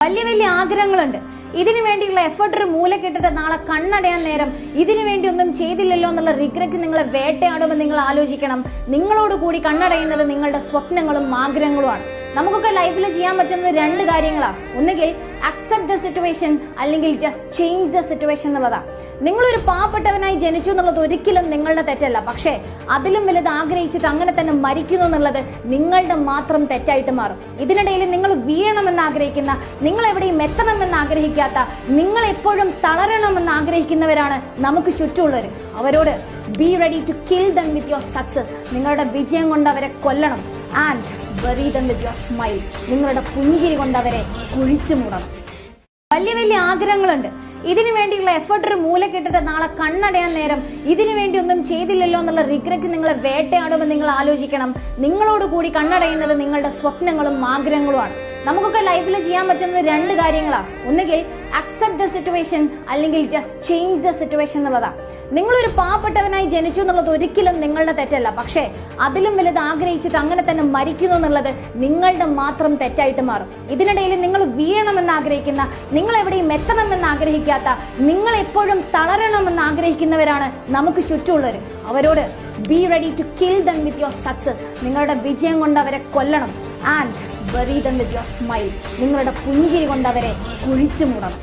വലിയ വലിയ ആഗ്രഹങ്ങളുണ്ട്. ഇതിനു വേണ്ടിയുള്ള എഫേർട്ട് ഒരു മൂലക്കിട്ടിട്ട് നാളെ കണ്ണടയാൻ നേരം ഇതിനു വേണ്ടി ഒന്നും ചെയ്തില്ലല്ലോ എന്നുള്ള റിഗ്രറ്റ് നിങ്ങളെ വേട്ടയാടുമ്പോൾ നിങ്ങൾ ആലോചിക്കണം, നിങ്ങളോട് കൂടി കണ്ണടയുന്നത് നിങ്ങളുടെ സ്വപ്നങ്ങളും ആഗ്രഹങ്ങളുമാണ്. നമുക്കൊക്കെ ലൈഫിൽ ചെയ്യാൻ പറ്റുന്നത് രണ്ട് കാര്യങ്ങളാണ്. ഒന്നുകിൽ അക്സെപ്റ്റ് ദ സിറ്റുവേഷൻ, അല്ലെങ്കിൽ ജസ്റ്റ് ചേഞ്ച് ദ സിറ്റുവേഷൻ എന്നുള്ളതാണ്. നിങ്ങളൊരു പാവപ്പെട്ടവനായി ജനിച്ചു എന്നുള്ളത് ഒരിക്കലും നിങ്ങളുടെ തെറ്റല്ല. പക്ഷേ അതിലും വലുത് ആഗ്രഹിച്ചിട്ട് അങ്ങനെ തന്നെ മരിക്കുന്നു എന്നുള്ളത് നിങ്ങളുടെ മാത്രം തെറ്റായിട്ട് മാറും. ഇതിനിടയിൽ നിങ്ങൾ വീഴണമെന്ന് ആഗ്രഹിക്കുന്ന, നിങ്ങൾ എവിടെയും എത്തണമെന്ന് ആഗ്രഹിക്കാത്ത, നിങ്ങൾ എപ്പോഴും തളരണമെന്ന് ആഗ്രഹിക്കുന്നവരാണ് നമുക്ക് ചുറ്റുമുള്ളവർ. അവരോട് be ready to kill them with your success. നിങ്ങളുടെ വിജയം കൊണ്ട് അവരെ കൊല്ലണം. And bury them with your smile. നിങ്ങളുടെ പുഞ്ചിരി കൊണ്ട് അവരെ കുഴിച്ചു മൂടണം. വലിയ വലിയ ആഗ്രഹങ്ങളുണ്ട്. ഇതിനു വേണ്ടിയുള്ള എഫേർട്ട് ഒരു മൂലക്കിട്ടിട്ട് നാളെ കണ്ണടയാൻ നേരം ഇതിനു വേണ്ടി ഒന്നും ചെയ്തില്ലല്ലോ എന്നുള്ള റിഗ്രറ്റ് നിങ്ങളെ വേട്ടയാടുമ്പോൾ നിങ്ങൾ ആലോചിക്കണം, നിങ്ങളോട് കൂടി കണ്ണടയുന്നത് നിങ്ങളുടെ സ്വപ്നങ്ങളും ആഗ്രഹങ്ങളുമാണ്. നമുക്കൊക്കെ ലൈഫിൽ ചെയ്യാൻ പറ്റുന്നത് രണ്ട് കാര്യങ്ങളാണ്. ഒന്നുകിൽ അക്സെപ്റ്റ് ദ സിറ്റുവേഷൻ, അല്ലെങ്കിൽ ജസ്റ്റ് ചേഞ്ച് ദ സിറ്റുവേഷൻ എന്നുള്ളതാണ്. നിങ്ങളൊരു പാവപ്പെട്ടവനായി ജനിച്ചു എന്നുള്ളത് ഒരിക്കലും നിങ്ങളുടെ തെറ്റല്ല. പക്ഷേ അതിലും വലുത് ആഗ്രഹിച്ചിട്ട് അങ്ങനെ തന്നെ മരിക്കുന്നു എന്നുള്ളത് നിങ്ങളുടെ മാത്രം തെറ്റായിട്ട് മാറും. ഇതിനിടയിൽ നിങ്ങൾ വീഴണമെന്ന് ആഗ്രഹിക്കുന്ന, നിങ്ങൾ എവിടെയും എത്തണമെന്ന് ആഗ്രഹിക്കാത്ത, നിങ്ങൾ എപ്പോഴും തളരണമെന്ന് ആഗ്രഹിക്കുന്നവരാണ് നമുക്ക് ചുറ്റുമുള്ളവർ. അവരോട് be ready to kill them with your success. നിങ്ങളുടെ വിജയം കൊണ്ട് അവരെ കൊല്ലണം. And bury them with your smile. നിങ്ങളുടെ പുഞ്ചിരി കൊണ്ട് അവരെ കുഴിച്ചു മൂടണം.